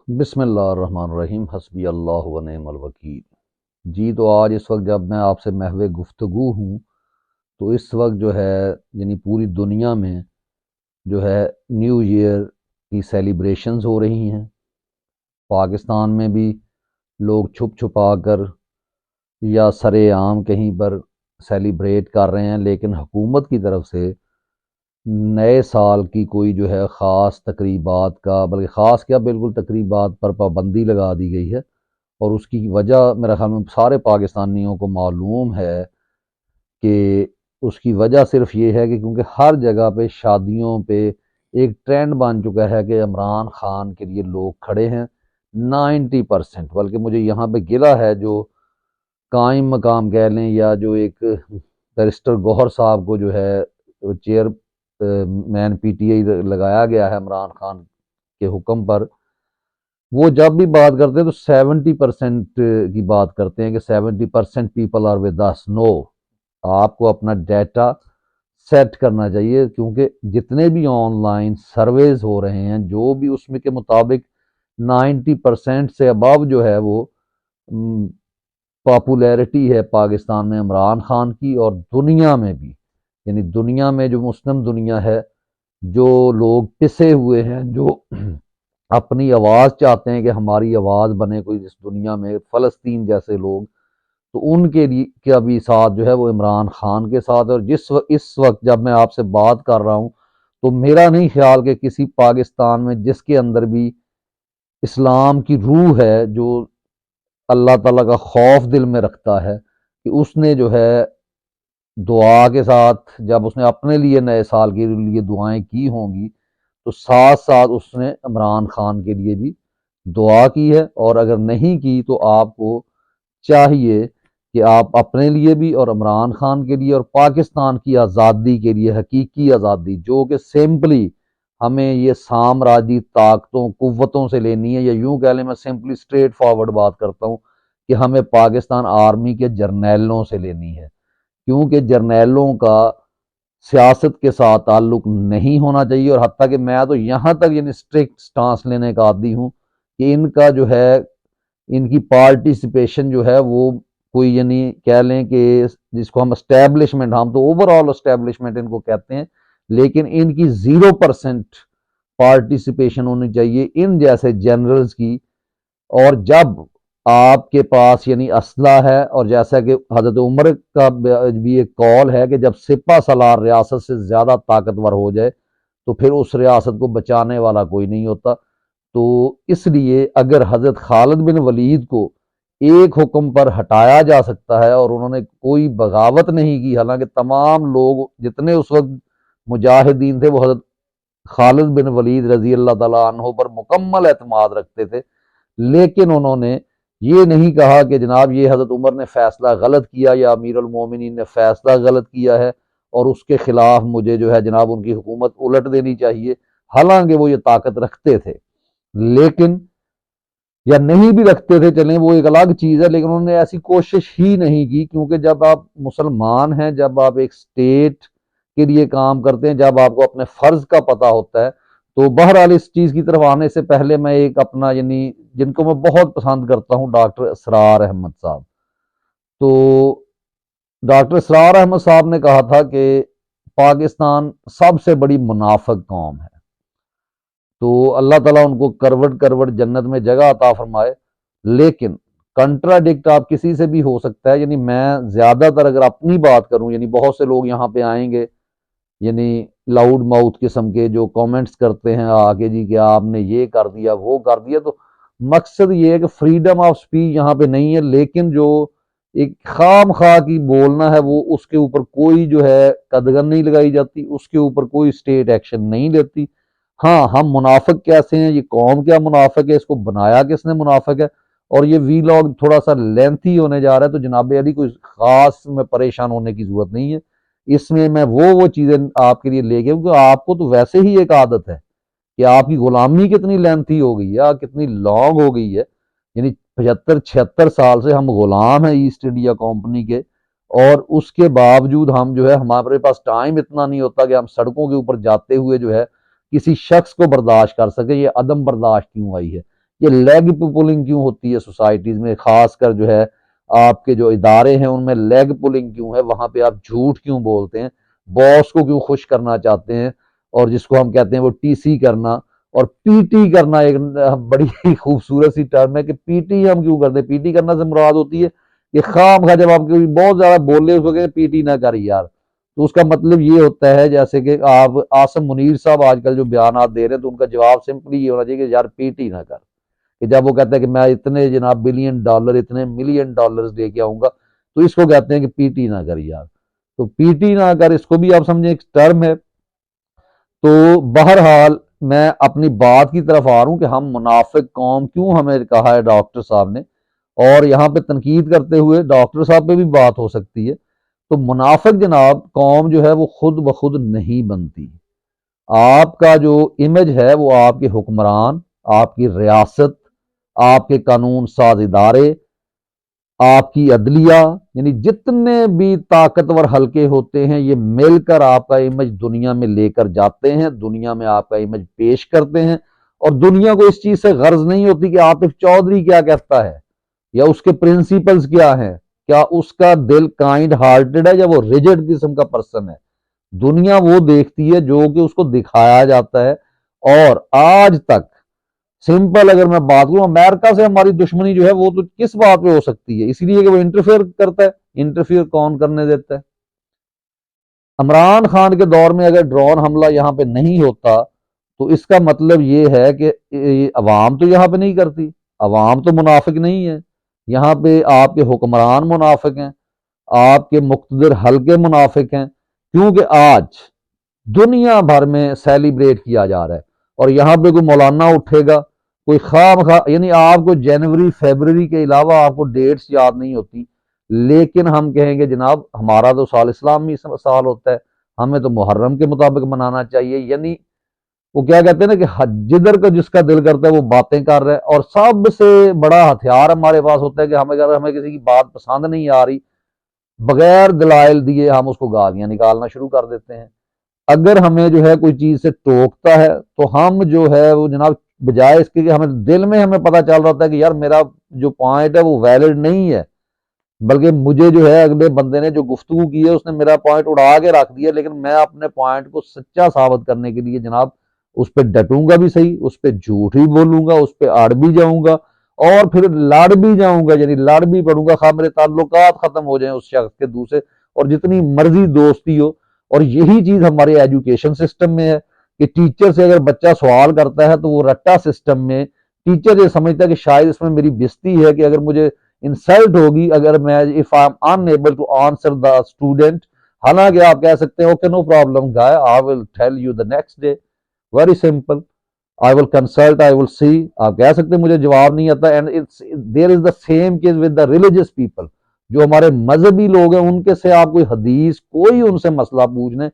بسم اللہ الرحمن الرحیم، حسبی اللہ و نعم الوکیل۔ جی تو آج اس وقت جب میں آپ سے محو گفتگو ہوں تو اس وقت جو ہے یعنی پوری دنیا میں جو ہے نیو ایئر کی سیلیبریشنز ہو رہی ہیں۔ پاکستان میں بھی لوگ چھپ چھپا کر یا سر عام کہیں پر سیلیبریٹ کر رہے ہیں، لیکن حکومت کی طرف سے نئے سال کی کوئی جو ہے خاص تقریبات کا، بلکہ خاص کیا، بالکل تقریبات پر پابندی لگا دی گئی ہے۔ اور اس کی وجہ میرے خیال میں سارے پاکستانیوں کو معلوم ہے کہ اس کی وجہ صرف یہ ہے کہ کیونکہ ہر جگہ پہ شادیوں پہ ایک ٹرینڈ بن چکا ہے کہ عمران خان کے لیے لوگ کھڑے ہیں 90%۔ بلکہ مجھے یہاں پہ گلہ ہے جو قائم مقام کہہ لیں یا جو ایک بیرسٹر گوہر صاحب کو جو ہے chair main P T I لگایا گیا ہے عمران خان کے حکم پر، وہ جب بھی بات کرتے ہیں تو 70% کی بات کرتے ہیں کہ 70% پیپل آر ود اس۔ نو، آپ کو اپنا ڈیٹا سیٹ کرنا چاہیے، کیونکہ جتنے بھی آن لائن سرویز ہو رہے ہیں جو بھی اس میں کے مطابق 90% سے ابو جو ہے وہ پاپولیرٹی ہے پاکستان میں عمران خان کی، اور دنیا میں بھی، یعنی دنیا میں جو مسلم دنیا ہے، جو لوگ پسے ہوئے ہیں، جو اپنی آواز چاہتے ہیں کہ ہماری آواز بنے کوئی اس دنیا میں، فلسطین جیسے لوگ، تو ان کے لیے کا بھی ساتھ جو ہے وہ عمران خان کے ساتھ ہے۔ اور اس وقت جب میں آپ سے بات کر رہا ہوں تو میرا نہیں خیال کہ کسی پاکستان میں جس کے اندر بھی اسلام کی روح ہے، جو اللہ تعالیٰ کا خوف دل میں رکھتا ہے، کہ اس نے جو ہے دعا کے ساتھ، جب اس نے اپنے لیے نئے سال کے لیے دعائیں کی ہوں گی تو ساتھ ساتھ اس نے عمران خان کے لیے بھی دعا کی ہے۔ اور اگر نہیں کی تو آپ کو چاہیے کہ آپ اپنے لیے بھی اور عمران خان کے لیے اور پاکستان کی آزادی کے لیے، حقیقی آزادی جو کہ سمپلی ہمیں یہ سامراجی طاقتوں قوتوں سے لینی ہے، یا یوں کہہ لیں، میں سمپلی اسٹریٹ فارورڈ بات کرتا ہوں کہ ہمیں پاکستان آرمی کے جرنیلوں سے لینی ہے، کیونکہ جرنیلوں کا سیاست کے ساتھ تعلق نہیں ہونا چاہیے۔ اور حتیٰ کہ میں تو یہاں تک یعنی اسٹرکٹ سٹانس لینے کا عادی ہوں کہ ان کا جو ہے، ان کی پارٹیسپیشن جو ہے وہ کوئی یعنی کہہ لیں کہ جس کو ہم اسٹیبلشمنٹ، ہم تو اوور آل اسٹیبلشمنٹ ان کو کہتے ہیں، لیکن ان کی 0% پارٹیسپیشن ہونی چاہیے ان جیسے جنرلز کی۔ اور جب آپ کے پاس یعنی اسلحہ ہے، اور جیسا کہ حضرت عمر کا بھی ایک قول ہے کہ جب سپہ سالار ریاست سے زیادہ طاقتور ہو جائے تو پھر اس ریاست کو بچانے والا کوئی نہیں ہوتا۔ تو اس لیے اگر حضرت خالد بن ولید کو ایک حکم پر ہٹایا جا سکتا ہے اور انہوں نے کوئی بغاوت نہیں کی، حالانکہ تمام لوگ جتنے اس وقت مجاہدین تھے وہ حضرت خالد بن ولید رضی اللہ تعالیٰ عنہ پر مکمل اعتماد رکھتے تھے، لیکن انہوں نے یہ نہیں کہا کہ جناب یہ حضرت عمر نے فیصلہ غلط کیا یا امیر المومنین نے فیصلہ غلط کیا ہے اور اس کے خلاف مجھے جو ہے جناب ان کی حکومت الٹ دینی چاہیے، حالانکہ وہ یہ طاقت رکھتے تھے، لیکن یا نہیں بھی رکھتے تھے، چلیں وہ ایک الگ چیز ہے، لیکن انہوں نے ایسی کوشش ہی نہیں کی۔ کیونکہ جب آپ مسلمان ہیں، جب آپ ایک سٹیٹ کے لیے کام کرتے ہیں، جب آپ کو اپنے فرض کا پتہ ہوتا ہے، تو بہرحال اس چیز کی طرف آنے سے پہلے میں ایک اپنا یعنی جن کو میں بہت پسند کرتا ہوں، ڈاکٹر اسرار احمد صاحب، تو ڈاکٹر اسرار احمد صاحب نے کہا تھا کہ پاکستان سب سے بڑی منافق قوم ہے، تو اللہ تعالیٰ ان کو کروٹ کروٹ جنت میں جگہ عطا فرمائے۔ لیکن کنٹراڈکٹ آپ کسی سے بھی ہو سکتا ہے، یعنی میں زیادہ تر اگر اپنی بات کروں، یعنی بہت سے لوگ یہاں پہ آئیں گے یعنی لاؤڈ ماؤتھ قسم کے جو کامنٹس کرتے ہیں آگے جی کہ آپ نے یہ کر دیا وہ کر دیا، تو مقصد یہ ہے کہ فریڈم آف سپیچ یہاں پہ نہیں ہے، لیکن جو ایک خام خواہ کی بولنا ہے وہ اس کے اوپر کوئی جو ہے قدغن نہیں لگائی جاتی، اس کے اوپر کوئی اسٹیٹ ایکشن نہیں لیتی۔ ہاں، ہم منافق کیسے ہیں، یہ قوم کیا منافق ہے، اس کو بنایا کس نے منافق ہے، اور یہ وی لاگ تھوڑا سا لینتھی ہونے جا رہا ہے، تو جناب علی کوئی خاص میں پریشان ہونے کی ضرورت نہیں ہے۔ اس میں میں وہ چیزیں آپ کے لیے لے گیا کیونکہ آپ کو تو ویسے ہی ایک عادت ہے کہ آپ کی غلامی کتنی لینتھی ہو گئی ہے، کتنی لانگ ہو گئی ہے، یعنی 75-76 سال سے ہم غلام ہیں ایسٹ انڈیا کمپنی کے، اور اس کے باوجود ہم جو ہے ہمارے پاس ٹائم اتنا نہیں ہوتا کہ ہم سڑکوں کے اوپر جاتے ہوئے جو ہے کسی شخص کو برداشت کر سکیں۔ یہ عدم برداشت کیوں آئی ہے؟ یہ لیگ پولنگ کیوں ہوتی ہے سوسائٹیز میں، خاص کر جو ہے آپ کے جو ادارے ہیں ان میں لیگ پولنگ کیوں ہے، وہاں پہ آپ جھوٹ کیوں بولتے ہیں، باس کو کیوں خوش کرنا چاہتے ہیں، اور جس کو ہم کہتے ہیں وہ ٹی سی کرنا اور پی ٹی کرنا، ایک بڑی خوبصورت سی ٹرم ہے کہ پی ٹی ہم کیوں کرتے ہیں۔ پی ٹی کرنا سے مراد ہوتی ہے کہ خواہ مخواہ جب آپ کوئی بہت زیادہ بول لے اس کو کہیں پی ٹی نہ کر یار، تو اس کا مطلب یہ ہوتا ہے جیسے کہ آپ عاصم منیر صاحب آج کل جو بیانات دے رہے ہیں تو ان کا جواب سمپلی یہ ہونا چاہیے کہ یار پی ٹی نہ کر، کہ جب وہ کہتا ہے کہ میں اتنے جناب بلین ڈالر اتنے ملین ڈالرز لے کے آؤں گا تو اس کو کہتے ہیں کہ پی ٹی نہ کر یار، تو پی ٹی نہ کر اس کو بھی آپ سمجھیں ایک ٹرم ہے۔ تو بہرحال میں اپنی بات کی طرف آ رہا ہوں کہ ہم منافق قوم کیوں ہمیں کہا ہے ڈاکٹر صاحب نے، اور یہاں پہ تنقید کرتے ہوئے ڈاکٹر صاحب پہ بھی بات ہو سکتی ہے۔ تو منافق جناب قوم جو ہے وہ خود بخود نہیں بنتی، آپ کا جو امیج ہے وہ آپ کے حکمران، آپ کی ریاست، آپ کے قانون ساز ادارے، آپ کی عدلیہ، یعنی جتنے بھی طاقتور حلقے ہوتے ہیں یہ مل کر آپ کا امیج دنیا میں لے کر جاتے ہیں، دنیا میں آپ کا امیج پیش کرتے ہیں، اور دنیا کو اس چیز سے غرض نہیں ہوتی کہ عاطف چودھری کیا کہتا ہے یا اس کے پرنسپلز کیا ہیں، کیا اس کا دل کائنڈ ہارٹڈ ہے یا وہ ریجڈ قسم کا پرسن ہے۔ دنیا وہ دیکھتی ہے جو کہ اس کو دکھایا جاتا ہے، اور آج تک سمپل اگر میں بات کروں امریکہ سے ہماری دشمنی جو ہے وہ تو کس بات پہ ہو سکتی ہے، اس لیے کہ وہ انٹرفیئر کرتا ہے۔ انٹرفیئر کون کرنے دیتا ہے؟ عمران خان کے دور میں اگر ڈرون حملہ یہاں پہ نہیں ہوتا تو اس کا مطلب یہ ہے کہ عوام تو یہاں پہ نہیں کرتی، عوام تو منافق نہیں ہے، یہاں پہ آپ کے حکمران منافق ہیں، آپ کے مقتدر حلقے منافق ہیں، کیونکہ آج دنیا بھر میں سیلیبریٹ کیا جا رہا ہے، اور یہاں پہ کوئی مولانا اٹھے گا، کوئی خواہ مخواہ، یعنی آپ کو جنوری فیبرری کے علاوہ آپ کو ڈیٹس یاد نہیں ہوتی، لیکن ہم کہیں گے جناب ہمارا تو سال اسلامی سال ہوتا ہے، ہمیں تو محرم کے مطابق منانا چاہیے، یعنی وہ کیا کہتے ہیں نا کہ جدھر کا جس کا دل کرتا ہے وہ باتیں کر رہے ہیں، اور سب سے بڑا ہتھیار ہمارے پاس ہوتا ہے کہ اگر ہمیں کسی کی بات پسند نہیں آ رہی، بغیر دلائل دیے ہم اس کو گالیاں نکالنا شروع کر دیتے ہیں۔ اگر ہمیں جو ہے کوئی چیز سے ٹوکتا ہے تو ہم جو ہے وہ جناب بجائے اس کے کہ ہمیں دل میں ہمیں پتہ چل رہا ہے کہ یار میرا جو پوائنٹ ہے وہ ویلڈ نہیں ہے، بلکہ مجھے جو ہے اگلے بندے نے جو گفتگو کی ہے اس نے میرا پوائنٹ اڑا کے رکھ دیا، لیکن میں اپنے پوائنٹ کو سچا ثابت کرنے کے لیے جناب اس پہ ڈٹوں گا بھی صحیح، اس پہ جھوٹ ہی بولوں گا، اس پہ اڑ بھی جاؤں گا، اور پھر لڑ بھی جاؤں گا، یعنی لڑ بھی پڑوں گا، خواہ میرے تعلقات ختم ہو جائیں اس شخص کے دوسرے، اور جتنی مرضی دوستی ہو۔ اور یہی چیز ہمارے ایجوکیشن سسٹم میں ہے کہ ٹیچر سے اگر بچہ سوال کرتا ہے تو وہ رٹا سسٹم میں ٹیچر یہ سمجھتا ہے کہ شاید اس میں میری بےزتی ہے کہ اگر مجھے انسلٹ ہوگی اگر میں if I'm unable to answer the student، حالانکہ آپ کہہ سکتے ہیں okay no problem guy I will tell you the next day، very simple، I will consult، I will see، آپ کہہ سکتے ہیں مجھے جواب نہیں آتا، and there is the same case with the religious people، جو ہمارے مذہبی لوگ ہیں ان کے سے آپ کوئی حدیث کوئی ان سے مسئلہ پوچھ لیں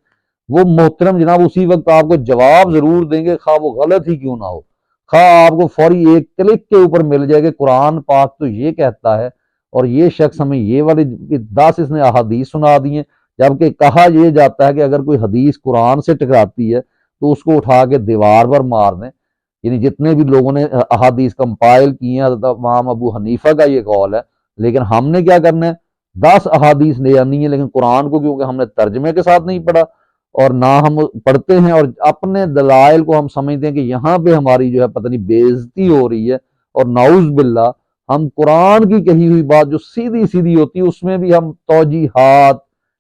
وہ محترم جناب اسی وقت آپ کو جواب ضرور دیں گے، خواہ وہ غلط ہی کیوں نہ ہو، خواہ آپ کو فوری ایک کلک کے اوپر مل جائے کہ قرآن پاک تو یہ کہتا ہے اور یہ شخص ہمیں یہ والی 10 اس نے احادیث سنا دی ہیں، جبکہ کہا یہ جاتا ہے کہ اگر کوئی حدیث قرآن سے ٹکراتی ہے تو اس کو اٹھا کے دیوار پر مار دیں، یعنی جتنے بھی لوگوں نے احادیث کمپائل کی ہیں، حضرت امام ابو حنیفہ کا یہ قول ہے، لیکن ہم نے کیا کرنا ہے 10 احادیث لے آنی ہے، لیکن قرآن کو کیونکہ ہم نے ترجمے کے ساتھ نہیں پڑھا اور نہ ہم پڑھتے ہیں، اور اپنے دلائل کو ہم سمجھتے ہیں کہ یہاں پہ ہماری جو ہے پتہ نہیں بےعزتی ہو رہی ہے، اور نعوذ باللہ ہم قرآن کی کہی ہوئی بات جو سیدھی سیدھی ہوتی ہے اس میں بھی ہم توجیحات،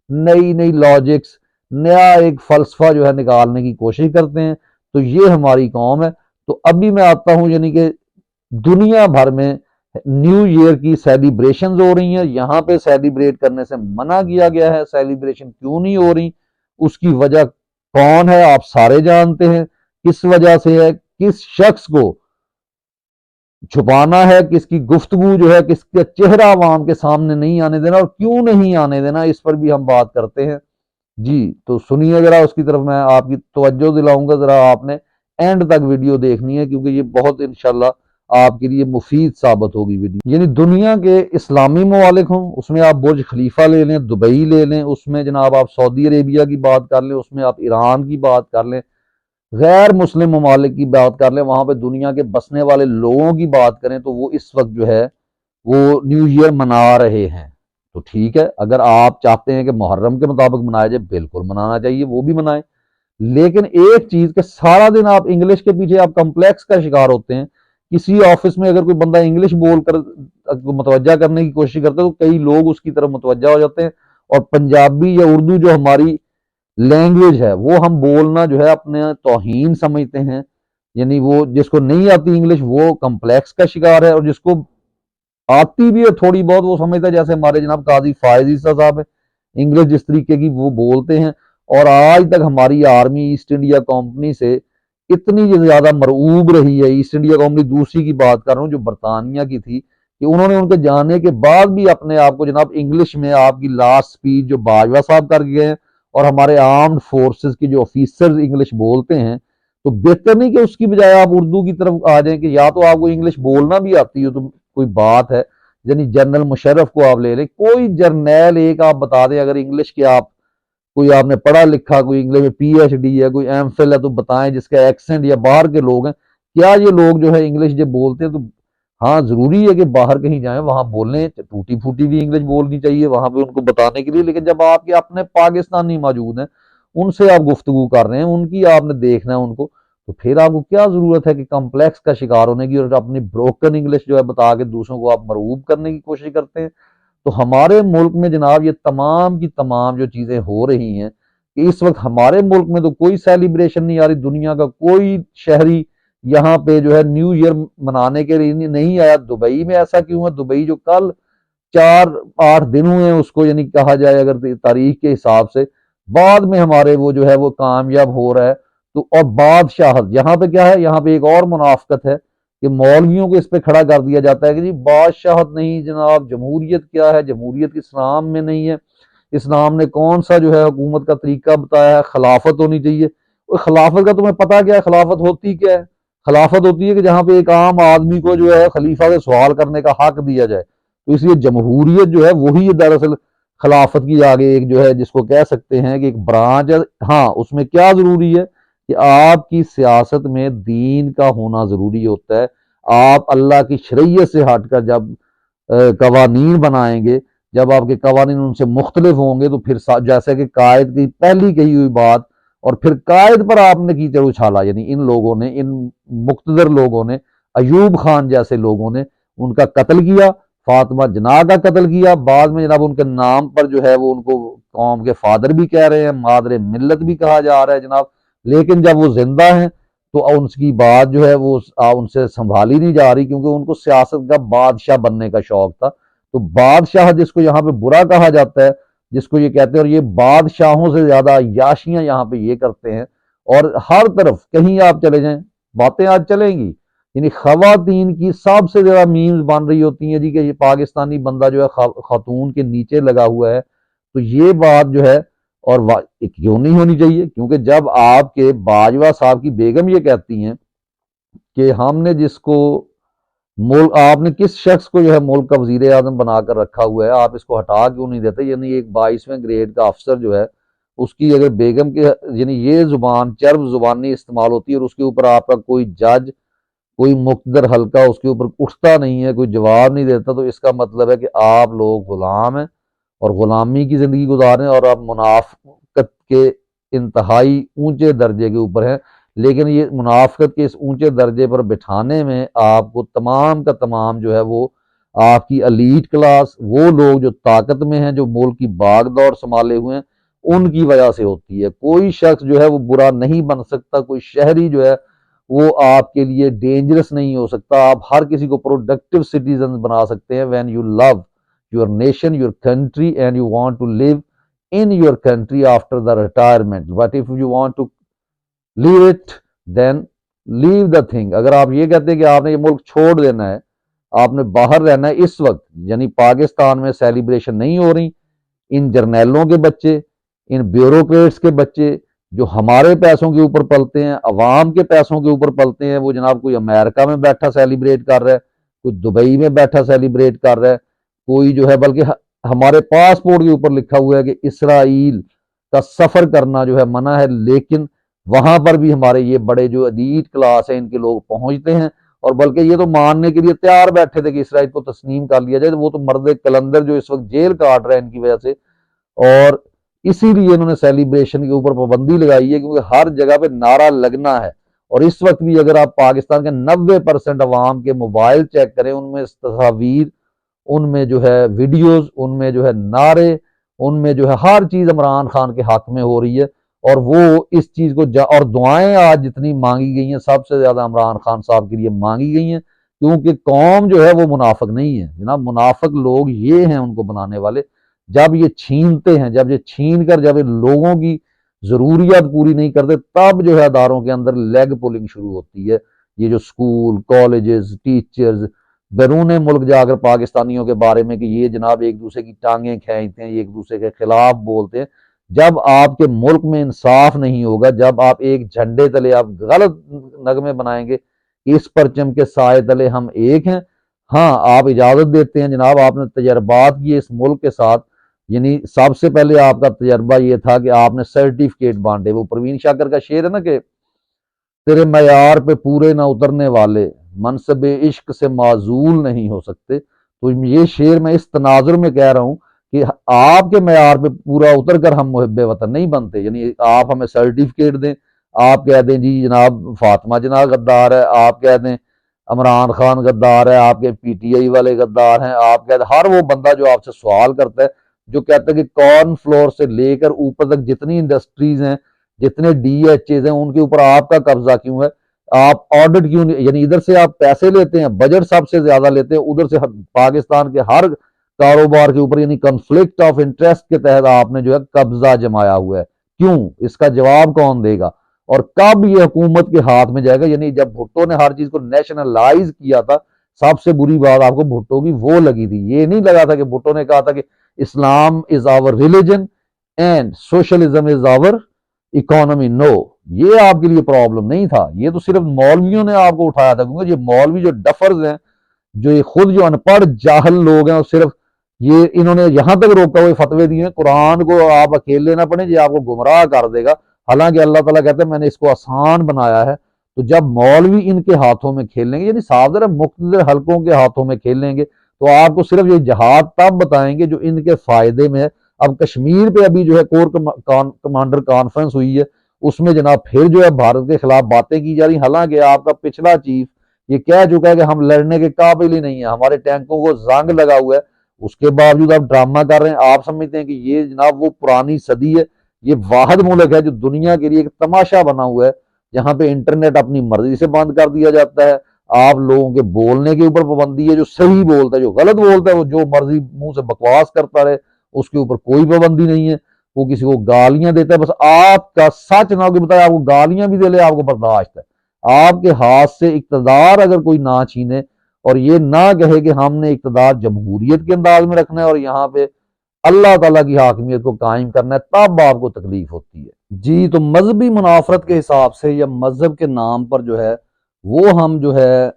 نئی نئی لاجکس، نیا ایک فلسفہ جو ہے نکالنے کی کوشش کرتے ہیں۔ تو یہ ہماری قوم ہے۔ تو ابھی میں آتا ہوں، یعنی کہ دنیا بھر میں نیو ایئر کی سیلیبریشنز ہو رہی ہیں، یہاں پہ سیلیبریٹ کرنے سے منع کیا گیا ہے، سیلیبریشن کیوں نہیں ہو رہی، اس کی وجہ کون ہے آپ سارے جانتے ہیں، کس وجہ سے ہے، کس شخص کو چھپانا ہے، کس کی گفتگو جو ہے کس کا چہرہ عوام کے سامنے نہیں آنے دینا، اور کیوں نہیں آنے دینا، اس پر بھی ہم بات کرتے ہیں۔ جی تو سنیے ذرا، اس کی طرف میں آپ کی توجہ دلاؤں گا، ذرا آپ نے اینڈ تک ویڈیو دیکھنی ہے کیونکہ یہ بہت انشاءاللہ آپ کے لیے مفید ثابت ہوگی ویڈیو۔ یعنی دنیا کے اسلامی ممالک ہوں، اس میں آپ برج خلیفہ لے لیں، دبئی لے لیں، اس میں جناب آپ سعودی عربیہ کی بات کر لیں، اس میں آپ ایران کی بات کر لیں، غیر مسلم ممالک کی بات کر لیں، وہاں پہ دنیا کے بسنے والے لوگوں کی بات کریں تو وہ اس وقت جو ہے وہ نیو ایئر منا رہے ہیں۔ تو ٹھیک ہے، اگر آپ چاہتے ہیں کہ محرم کے مطابق منایا جائے، بالکل منانا چاہیے، وہ بھی منائیں، لیکن ایک چیز کہ سارا دن آپ انگلش کے پیچھے آپ کمپلیکس کا شکار ہوتے ہیں۔ کسی آفس میں اگر کوئی بندہ انگلش بول کر متوجہ کرنے کی کوشش کرتا ہے تو کئی لوگ اس کی طرف متوجہ ہو جاتے ہیں، اور پنجابی یا اردو جو ہماری لینگویج ہے وہ ہم بولنا جو ہے اپنے توہین سمجھتے ہیں، یعنی وہ جس کو نہیں آتی انگلش وہ کمپلیکس کا شکار ہے، اور جس کو آتی بھی ہے تھوڑی بہت وہ سمجھتا ہے، جیسے ہمارے جناب قاضی فائز عیسیٰ صاحب ہیں، انگلش جس طریقے کی وہ بولتے ہیں، اور آج تک ہماری آرمی ایسٹ انڈیا کمپنی سے اتنی زیادہ مرعوب رہی ہے، ایسٹ انڈیا کمپنی دوسری کی بات کر رہا ہوں جو برطانیہ کی تھی، کہ انہوں نے ان کے جانے کے بعد بھی اپنے آپ کو جناب انگلش میں آپ کی لاسٹ سپیچ جو باجوہ صاحب کر گئے ہیں، اور ہمارے آرمڈ فورسز کے جو آفیسرز انگلش بولتے ہیں، تو بہتر نہیں کہ اس کی بجائے آپ اردو کی طرف آ جائیں، کہ یا تو آپ کو انگلش بولنا بھی آتی ہو تو کوئی بات ہے، یعنی جنرل مشرف کو آپ لے لیں، کوئی جرنیل ایک آپ بتا دیں اگر انگلش کے آپ کوئی آپ نے پڑھا لکھا، کوئی انگلش میں پی ایچ ڈی ہے، کوئی ایم فل ہے، تو بتائیں جس کا ایکسنٹ یا باہر کے لوگ ہیں، کیا یہ لوگ جو ہے انگلش جب بولتے ہیں تو ہاں ضروری ہے کہ باہر کہیں جائیں وہاں بولیں، ٹوٹی پھوٹی بھی انگلش بولنی چاہیے وہاں پہ ان کو بتانے کے لیے، لیکن جب آپ کے اپنے پاکستانی موجود ہیں، ان سے آپ گفتگو کر رہے ہیں، ان کی آپ نے دیکھنا ہے ان کو، تو پھر آپ کو کیا ضرورت ہے کہ کمپلیکس کا شکار ہونے کی اور اپنی بروکن انگلش جو ہے بتا کے دوسروں کو آپ مرعوب کرنے کی کوشش کرتے ہیں۔ تو ہمارے ملک میں جناب یہ تمام کی تمام جو چیزیں ہو رہی ہیں، کہ اس وقت ہمارے ملک میں تو کوئی سیلیبریشن نہیں آ رہی، دنیا کا کوئی شہری یہاں پہ جو ہے نیو ایئر منانے کے لیے نہیں آیا۔ دبئی میں ایسا کیوں ہے؟ دبئی جو کل 4-8 دن ہوئے ہیں اس کو، یعنی کہا جائے اگر تاریخ کے حساب سے، بعد میں ہمارے وہ جو ہے وہ کامیاب ہو رہا ہے۔ تو اور بادشاہت یہاں پہ کیا ہے؟ یہاں پہ ایک اور منافقت ہے کہ مولویوں کو اس پہ کھڑا کر دیا جاتا ہے کہ جی بادشاہت نہیں جناب، جمہوریت کیا ہے؟ جمہوریت اسلام میں نہیں ہے، اسلام نے کون سا جو ہے حکومت کا طریقہ بتایا ہے؟ خلافت ہونی چاہیے۔ خلافت کا تمہیں پتا کیا ہے؟ خلافت ہوتی کیا ہے؟ خلافت ہوتی ہے کہ جہاں پہ ایک عام آدمی کو جو ہے خلیفہ سے سوال کرنے کا حق دیا جائے، تو اس لیے جمہوریت جو ہے وہی دراصل خلافت کی آگے ایک جو ہے جس کو کہہ سکتے ہیں کہ ایک برانچ ہے۔ ہاں اس میں کیا ضروری ہے کہ آپ کی سیاست میں دین کا ہونا ضروری ہوتا ہے، آپ اللہ کی شریعت سے ہٹ کر جب قوانین بنائیں گے، جب آپ کے قوانین ان سے مختلف ہوں گے، تو پھر جیسے کہ قائد کی پہلی کہی ہوئی بات، اور پھر قائد پر آپ نے کیچڑ اچھالا، یعنی ان لوگوں نے، ان مقتدر لوگوں نے، ایوب خان جیسے لوگوں نے ان کا قتل کیا، فاطمہ جناح کا قتل کیا، بعد میں جناب ان کے نام پر جو ہے وہ ان کو قوم کے فادر بھی کہہ رہے ہیں، مادر ملت بھی کہا جا رہا ہے جناب، لیکن جب وہ زندہ ہیں تو ان کی بات جو ہے وہ ان سے سنبھالی نہیں جا رہی، کیونکہ ان کو سیاست کا بادشاہ بننے کا شوق تھا۔ تو بادشاہ جس کو یہاں پہ برا کہا جاتا ہے، جس کو یہ کہتے ہیں، اور یہ بادشاہوں سے زیادہ عیاشیاں یہاں پہ یہ کرتے ہیں، اور ہر طرف کہیں آپ چلے جائیں باتیں آج چلیں گی، یعنی خواتین کی سب سے زیادہ میمز بن رہی ہوتی ہیں جی کہ یہ پاکستانی بندہ جو ہے خاتون کے نیچے لگا ہوا ہے، تو یہ بات جو ہے اور کیوں نہیں ہونی چاہیے؟ کیونکہ جب آپ کے باجوہ صاحب کی بیگم یہ کہتی ہیں کہ ہم نے جس کو ملک، آپ نے کس شخص کو جو ہے ملک کا وزیر اعظم بنا کر رکھا ہوا ہے، آپ اس کو ہٹا کیوں نہیں دیتے؟ یعنی ایک 22ویں گریڈ کا افسر جو ہے اس کی اگر بیگم کے یعنی یہ زبان چرب زبانی استعمال ہوتی ہے، اور اس کے اوپر آپ کا کوئی جج، کوئی مقتدر حلقہ اس کے اوپر اٹھتا نہیں ہے، کوئی جواب نہیں دیتا، تو اس کا مطلب ہے کہ آپ لوگ غلام ہیں اور غلامی کی زندگی گزار رہے ہیں، اور آپ منافقت کے انتہائی اونچے درجے کے اوپر ہیں۔ لیکن یہ منافقت کے اس اونچے درجے پر بٹھانے میں آپ کو تمام کا تمام جو ہے وہ آپ کی ایلیٹ کلاس، وہ لوگ جو طاقت میں ہیں، جو ملک کی باغ دوڑ سنبھالے ہوئے ہیں، ان کی وجہ سے ہوتی ہے۔ کوئی شخص جو ہے وہ برا نہیں بن سکتا، کوئی شہری جو ہے وہ آپ کے لیے ڈینجرس نہیں ہو سکتا، آپ ہر کسی کو پروڈکٹیو سٹیزن بنا سکتے ہیں when you love your nation, your country and you want to live in your country after the retirement. But if you want to leave it, then leave the thing. اگر آپ یہ کہتے ہیں کہ آپ نے یہ ملک چھوڑ دینا ہے، آپ نے باہر رہنا ہے اس وقت، یعنی پاکستان میں سیلیبریشن نہیں ہو رہی، ان جرنیلوں کے بچے، ان بیوروکریٹس کے بچے جو ہمارے پیسوں کے اوپر پلتے ہیں، عوام کے پیسوں کے اوپر پلتے ہیں، وہ جناب کوئی امریکہ میں بیٹھا سیلیبریٹ کر رہا ہے، کوئی دبئی میں بیٹھا سیلیبریٹ کر رہا ہے، کوئی جو ہے بلکہ ہمارے پاسپورٹ کے اوپر لکھا ہوا ہے کہ اسرائیل کا سفر کرنا جو ہے منع ہے، لیکن وہاں پر بھی ہمارے یہ بڑے جو ایلیٹ کلاس ہیں ان کے لوگ پہنچتے ہیں، اور بلکہ یہ تو ماننے کے لیے تیار بیٹھے تھے کہ اسرائیل کو تسلیم کر لیا جائے، وہ تو مرد کلندر جو اس وقت جیل کاٹ رہے ہیں ان کی وجہ سے، اور اسی لیے انہوں نے سیلیبریشن کے اوپر پابندی لگائی ہے، کیونکہ ہر جگہ پہ نعرہ لگنا ہے۔ اور اس وقت بھی اگر آپ پاکستان کے 90% عوام کے موبائل چیک کریں، ان میں تصاویر، ان میں جو ہے ویڈیوز، ان میں جو ہے نعرے، ان میں جو ہے ہر چیز عمران خان کے حق میں ہو رہی ہے، اور وہ اس چیز کو اور دعائیں آج جتنی مانگی گئی ہیں سب سے زیادہ عمران خان صاحب کے لیے مانگی گئی ہیں، کیونکہ قوم جو ہے وہ منافق نہیں ہے جناب، منافق لوگ یہ ہیں ان کو بنانے والے، جب یہ چھینتے ہیں، جب یہ چھین کر جب یہ لوگوں کی ضروریات پوری نہیں کرتے، تب جو ہے اداروں کے اندر لیگ پولنگ شروع ہوتی ہے۔ یہ جو سکول، کالجز، ٹیچرز بیرون ملک جا کر پاکستانیوں کے بارے میں کہ یہ جناب ایک دوسرے کی ٹانگیں کھینچتے ہیں، یہ ایک دوسرے کے خلاف بولتے ہیں، جب آپ کے ملک میں انصاف نہیں ہوگا، جب آپ ایک جھنڈے تلے آپ غلط نغمے بنائیں گے کہ اس پرچم کے سائے تلے ہم ایک ہیں، ہاں آپ اجازت دیتے ہیں جناب، آپ نے تجربات کیے اس ملک کے ساتھ، یعنی سب سے پہلے آپ کا تجربہ یہ تھا کہ آپ نے سرٹیفکیٹ بانٹے، وہ پروین شاکر کا شعر ہے نا کہ تیرے معیار پہ پورے نہ اترنے والے منصب عشق سے معزول نہیں ہو سکتے، تو یہ شعر میں اس تناظر میں کہہ رہا ہوں کہ آپ کے معیار پہ پورا اتر کر ہم محب وطن نہیں بنتے، یعنی آپ ہمیں سرٹیفکیٹ دیں، آپ کہہ دیں جی جناب فاطمہ جناح غدار ہے، آپ کہہ دیں عمران خان غدار ہے، آپ کے پی ٹی آئی والے غدار ہیں، آپ کہہ دیں ہر وہ بندہ جو آپ سے سوال کرتا ہے، جو کہتا ہے کہ کارن فلور سے لے کر اوپر تک جتنی انڈسٹریز ہیں، جتنے ڈی ایچ ایز ہیں، ان کے اوپر آپ کا قبضہ کیوں ہے، آپ آڈٹ کیوں نہیں، یعنی ادھر سے آپ پیسے لیتے ہیں، بجٹ سب سے زیادہ لیتے ہیں، ادھر سے پاکستان کے ہر کاروبار کے اوپر یعنی کنفلکٹ آف انٹرسٹ کے تحت آپ نے جو ہے قبضہ جمایا ہوا ہے، کیوں؟ اس کا جواب کون دے گا؟ اور کب یہ حکومت کے ہاتھ میں جائے گا؟ یعنی جب بھٹو نے ہر چیز کو نیشنلائز کیا تھا، سب سے بری بات آپ کو بھٹو کی وہ لگی تھی، یہ نہیں لگا تھا کہ بھٹو نے کہا تھا کہ Islam is our religion and socialism is our economy, no, یہ آپ کے لیے پرابلم نہیں تھا، یہ تو صرف مولویوں نے آپ کو اٹھایا تھا، کیونکہ یہ مولوی جو ڈفرز ہیں، جو یہ خود جو ان پڑھ جاہل لوگ ہیں، اور صرف یہ انہوں نے یہاں تک روکا ہوئے فتوے دیے ہیں، قرآن کو آپ اکیلے نہ پڑھیں، یہ آپ کو گمراہ کر دے گا، حالانکہ اللہ تعالیٰ کہتے ہیں میں نے اس کو آسان بنایا ہے، تو جب مولوی ان کے ہاتھوں میں کھیلیں گے، یعنی صاف ذرا مقتدر حلقوں کے ہاتھوں میں کھیلیں گے، تو آپ کو صرف یہ جہاد تب بتائیں گے جو ان کے فائدے میں ہے۔ اب کشمیر پہ ابھی جو ہے کور کمانڈر کانفرنس ہوئی ہے، اس میں جناب پھر جو ہے بھارت کے خلاف باتیں کی جا رہی ہیں، حالانکہ آپ کا پچھلا چیف یہ کہہ چکا ہے کہ ہم لڑنے کے قابل ہی نہیں ہیں، ہمارے ٹینکوں کو زنگ لگا ہوا ہے، اس کے باوجود آپ ڈرامہ کر رہے ہیں، آپ سمجھتے ہیں کہ یہ جناب وہ پرانی صدی ہے، یہ واحد ملک ہے جو دنیا کے لیے ایک تماشا بنا ہوا ہے، جہاں پہ انٹرنیٹ اپنی مرضی سے بند کر دیا جاتا ہے، آپ لوگوں کے بولنے کے اوپر پابندی ہے، جو صحیح بولتا ہے جو غلط بولتا ہے وہ جو مرضی منہ سے بکواس کرتا رہے، اس کے اوپر کوئی پابندی نہیں ہے، وہ کسی کو گالیاں دیتا ہے، بس آپ کا سچ نہ ہو کہ بتائے آپ کو گالیاں بھی دے لے، آپ کو برداشت ہے، آپ کے ہاتھ سے اقتدار اگر کوئی نہ چھینے اور یہ نہ کہے کہ ہم نے اقتدار جمہوریت کے انداز میں رکھنا ہے اور یہاں پہ اللہ تعالیٰ کی حاکمیت کو قائم کرنا ہے، تب آپ کو تکلیف ہوتی ہے جی۔ تو مذہبی منافرت کے حساب سے یا مذہب کے نام پر جو ہے وہ ہم جو ہے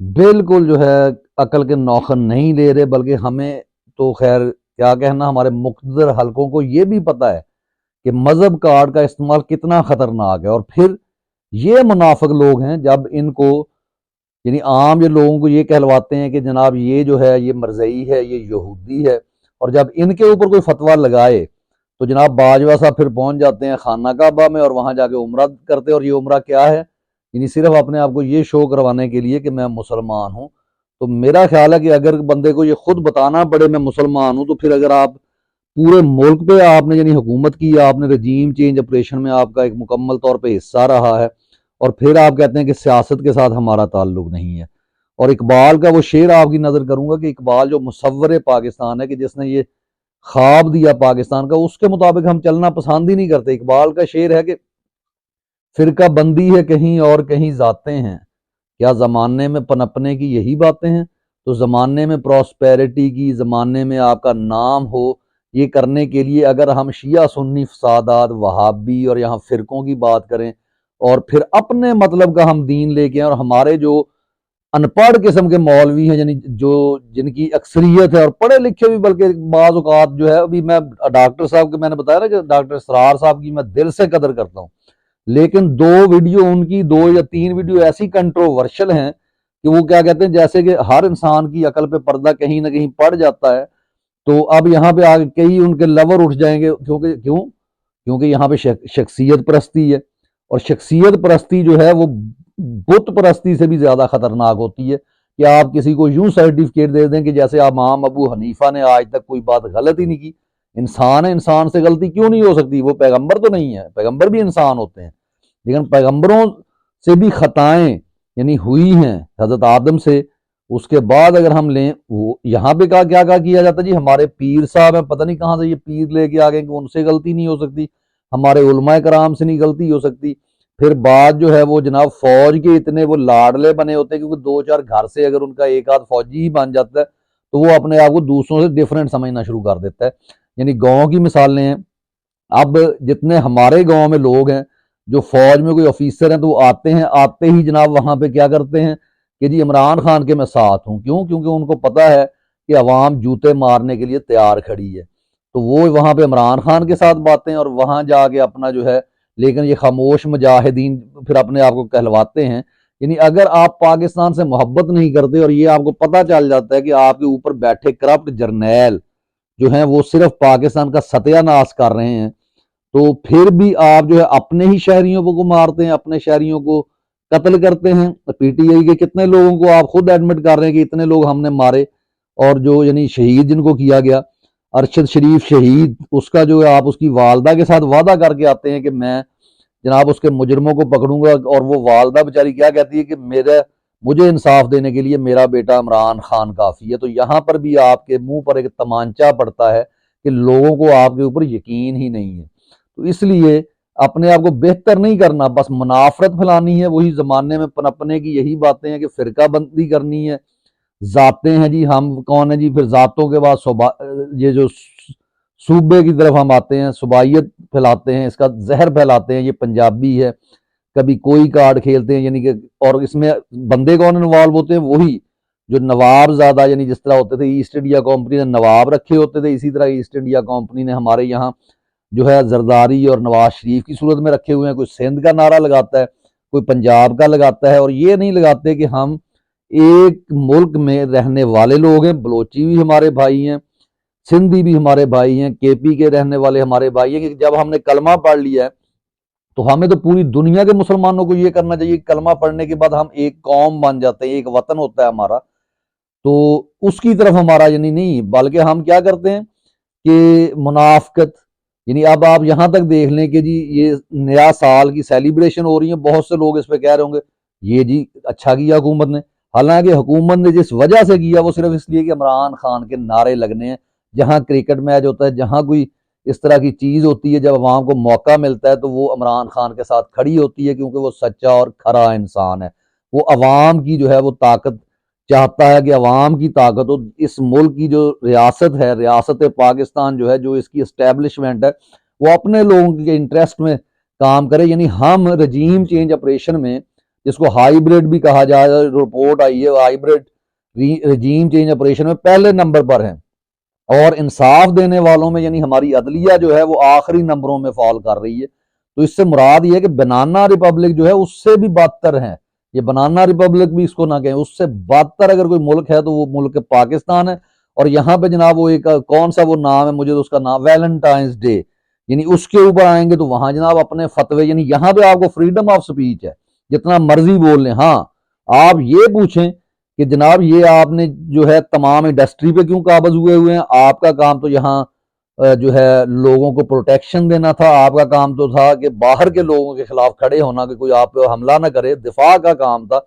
بالکل جو ہے عقل کے نوخن نہیں لے رہے، بلکہ ہمیں تو خیر کیا کہنا، ہمارے مقتدر حلقوں کو یہ بھی پتہ ہے کہ مذہب کارڈ کا استعمال کتنا خطرناک ہے، اور پھر یہ منافق لوگ ہیں جب ان کو یعنی عام یہ لوگوں کو یہ کہلواتے ہیں کہ جناب یہ جو ہے یہ مرزئی ہے، یہ یہودی ہے، اور جب ان کے اوپر کوئی فتویٰ لگائے تو جناب باجوہ صاحب پھر پہنچ جاتے ہیں خانہ کعبہ میں اور وہاں جا کے عمرہ کرتے، اور یہ عمرہ کیا ہے؟ یعنی صرف اپنے آپ کو یہ شو کروانے کے لیے کہ میں مسلمان ہوں۔ تو میرا خیال ہے کہ اگر بندے کو یہ خود بتانا پڑے میں مسلمان ہوں، تو پھر اگر آپ پورے ملک پہ آپ نے یعنی حکومت کی، آپ نے رجیم چینج آپریشن میں آپ کا ایک مکمل طور پہ حصہ رہا ہے، اور پھر آپ کہتے ہیں کہ سیاست کے ساتھ ہمارا تعلق نہیں ہے۔ اور اقبال کا وہ شعر آپ کی نظر کروں گا کہ اقبال جو مصور پاکستان ہے، کہ جس نے یہ خواب دیا پاکستان کا، اس کے مطابق ہم چلنا پسند ہی نہیں کرتے۔ اقبال کا شعر ہے کہ فرقہ بندی ہے کہیں اور کہیں ذاتیں ہیں، کیا زمانے میں پنپنے کی یہی باتیں ہیں؟ تو زمانے میں پراسپیرٹی کی، زمانے میں آپ کا نام ہو، یہ کرنے کے لیے اگر ہم شیعہ سنی فسادات، وہابی اور یہاں فرقوں کی بات کریں، اور پھر اپنے مطلب کا ہم دین لے کے ہیں، اور ہمارے جو ان پڑھ قسم کے مولوی ہیں، یعنی جو جن کی اکثریت ہے، اور پڑھے لکھے بھی بلکہ بعض اوقات جو ہے، ابھی میں ڈاکٹر صاحب کے میں نے بتایا نا کہ ڈاکٹر اسرار صاحب کی میں دل سے قدر کرتا ہوں، لیکن 2 ویڈیو ان کی 2 یا 3 ویڈیو ایسی کنٹروورشل ہیں کہ وہ کیا کہتے ہیں جیسے کہ ہر انسان کی عقل پہ پردہ کہیں نہ کہیں پڑ جاتا ہے. تو اب یہاں پہ آگے کئی ان کے لور اٹھ جائیں گے کیونکہ یہاں پہ شخصیت پرستی ہے، اور شخصیت پرستی جو ہے وہ بت پرستی سے بھی زیادہ خطرناک ہوتی ہے کہ آپ کسی کو یوں سرٹیفکیٹ دے دیں کہ جیسے امام ابو حنیفہ نے آج تک کوئی بات غلط ہی نہیں کی. انسان ہے، انسان سے غلطی کیوں نہیں ہو سکتی؟ وہ پیغمبر تو نہیں ہے، پیغمبر بھی انسان ہوتے ہیں، لیکن پیغمبروں سے بھی خطائیں یعنی ہوئی ہیں حضرت آدم سے. اس کے بعد اگر ہم لیں وہ یہاں پہ کیا کیا جاتا ہے جی ہمارے پیر صاحب ہیں، پتہ نہیں کہاں سے یہ پیر لے کے آ گئے کہ ان سے غلطی نہیں ہو سکتی، ہمارے علماء کرام سے نہیں غلطی ہو سکتی. پھر بعد جو ہے وہ جناب فوج کے اتنے وہ لاڈلے بنے ہوتے ہیں کیونکہ 2-4 گھر سے اگر ان کا ایک آدھ فوجی ہی بن جاتا ہے تو وہ اپنے آپ کو دوسروں سے ڈیفرنٹ سمجھنا شروع کر دیتا ہے. یعنی گاؤں کی مثالیں ہیں. اب جتنے ہمارے گاؤں میں لوگ ہیں جو فوج میں کوئی آفیسر ہیں تو وہ آتے ہی جناب وہاں پہ کیا کرتے ہیں کہ جی عمران خان کے میں ساتھ ہوں. کیونکہ ان کو پتا ہے کہ عوام جوتے مارنے کے لیے تیار کھڑی ہے، تو وہ وہاں پہ عمران خان کے ساتھ باتیں اور وہاں جا کے اپنا جو ہے، لیکن یہ خاموش مجاہدین پھر اپنے آپ کو کہلواتے ہیں. یعنی اگر آپ پاکستان سے محبت نہیں کرتے اور یہ آپ کو پتہ چل جاتا ہے کہ آپ کے اوپر بیٹھے کرپٹ جرنیل جو ہیں وہ صرف پاکستان کا ستیہ ناش کر رہے ہیں، تو پھر بھی آپ جو ہے اپنے ہی شہریوں کو مارتے ہیں، اپنے شہریوں کو قتل کرتے ہیں. پی ٹی آئی کے کتنے لوگوں کو آپ خود ایڈمٹ کر رہے ہیں کہ اتنے لوگ ہم نے مارے. اور جو یعنی شہید جن کو کیا گیا ارشد شریف شہید، اس کا جو ہے آپ اس کی والدہ کے ساتھ وعدہ کر کے آتے ہیں کہ میں جناب اس کے مجرموں کو پکڑوں گا، اور وہ والدہ بیچاری کیا کہتی ہے کہ مجھے انصاف دینے کے لیے میرا بیٹا عمران خان کافی ہے. تو یہاں پر بھی آپ کے منہ پر ایک تمانچہ پڑتا ہے کہ لوگوں کو آپ کے اوپر یقین ہی نہیں ہے. تو اس لیے اپنے آپ کو بہتر نہیں کرنا، بس منافرت پھیلانی ہے، وہی زمانے میں پنپنے کی یہی باتیں ہیں کہ فرقہ بندی کرنی ہے، ذاتیں ہیں جی ہم کون ہیں جی، پھر ذاتوں کے بعد یہ جو صوبے کی طرف ہم آتے ہیں، صوبائیت پھیلاتے ہیں، اس کا زہر پھیلاتے ہیں، یہ پنجابی ہے، کبھی کوئی کارڈ کھیلتے ہیں. یعنی کہ اور اس میں بندے کون انوالو ہوتے ہیں؟ وہی جو نواب زادہ، یعنی جس طرح ہوتے تھے ایسٹ انڈیا کمپنی نے نواب رکھے ہوتے تھے، اسی طرح ایسٹ انڈیا کمپنی نے ہمارے یہاں جو ہے زرداری اور نواز شریف کی صورت میں رکھے ہوئے ہیں. کوئی سندھ کا نعرہ لگاتا ہے، کوئی پنجاب کا لگاتا ہے، اور یہ نہیں لگاتے کہ ہم ایک ملک میں رہنے والے لوگ ہیں. بلوچی بھی ہمارے بھائی ہیں، سندھی بھی ہمارے بھائی ہیں، کے پی کے رہنے والے ہمارے بھائی ہیں. کہ جب ہم نے کلمہ پڑھ لیا ہے تو ہمیں تو پوری دنیا کے مسلمانوں کو یہ کرنا چاہیے کہ کلمہ پڑھنے کے بعد ہم ایک قوم بن جاتے ہیں، ایک وطن ہوتا ہے ہمارا. تو اس کی طرف ہمارا یعنی نہیں، بلکہ ہم کیا کرتے ہیں کہ منافقت. یعنی اب آپ یہاں تک دیکھ لیں کہ جی یہ نیا سال کی سیلیبریشن ہو رہی ہے، بہت سے لوگ اس پہ کہہ رہے ہوں گے یہ جی اچھا کیا حکومت نے. حالانکہ حکومت نے جس وجہ سے کیا وہ صرف اس لیے کہ عمران خان کے نعرے لگنے ہیں. جہاں کرکٹ میچ ہوتا ہے، جہاں کوئی اس طرح کی چیز ہوتی ہے، جب عوام کو موقع ملتا ہے تو وہ عمران خان کے ساتھ کھڑی ہوتی ہے، کیونکہ وہ سچا اور کھرا انسان ہے. وہ عوام کی جو ہے وہ طاقت چاہتا ہے کہ عوام کی طاقت ہو. اس ملک کی جو ریاست ہے، ریاست پاکستان جو ہے، جو اس کی اسٹیبلشمنٹ ہے، وہ اپنے لوگوں کے انٹرسٹ میں کام کرے. یعنی ہم رجیم چینج آپریشن میں، جس کو ہائیبریڈ بھی کہا جائے، رپورٹ آئی ہے ہائیبریڈ رجیم چینج آپریشن میں پہلے نمبر پر ہیں، اور انصاف دینے والوں میں یعنی ہماری عدلیہ جو ہے وہ آخری نمبروں میں فال کر رہی ہے. تو اس سے مراد یہ ہے کہ بنانا ریپبلک جو ہے اس سے بھی بدتر ہے. یہ بنانا ریپبلک بھی اس کو نہ کہیں، اس سے بدتر اگر کوئی ملک ہے تو وہ ملک پاکستان ہے. اور یہاں پہ جناب وہ ایک کون سا وہ نام ہے، مجھے تو اس کا نام ویلنٹائنس ڈے، یعنی اس کے اوپر آئیں گے تو وہاں جناب اپنے فتوے، یعنی یہاں پہ آپ کو فریڈم آف سپیچ ہے، جتنا مرضی بول لیں. ہاں آپ یہ پوچھیں کہ جناب یہ آپ نے جو ہے تمام انڈسٹری پہ کیوں قابض ہوئے ہیں؟ آپ کا کام تو یہاں جو ہے لوگوں کو پروٹیکشن دینا تھا، آپ کا کام تو تھا کہ باہر کے لوگوں کے خلاف کھڑے ہونا کہ کوئی آپ پہ حملہ نہ کرے، دفاع کا کام تھا.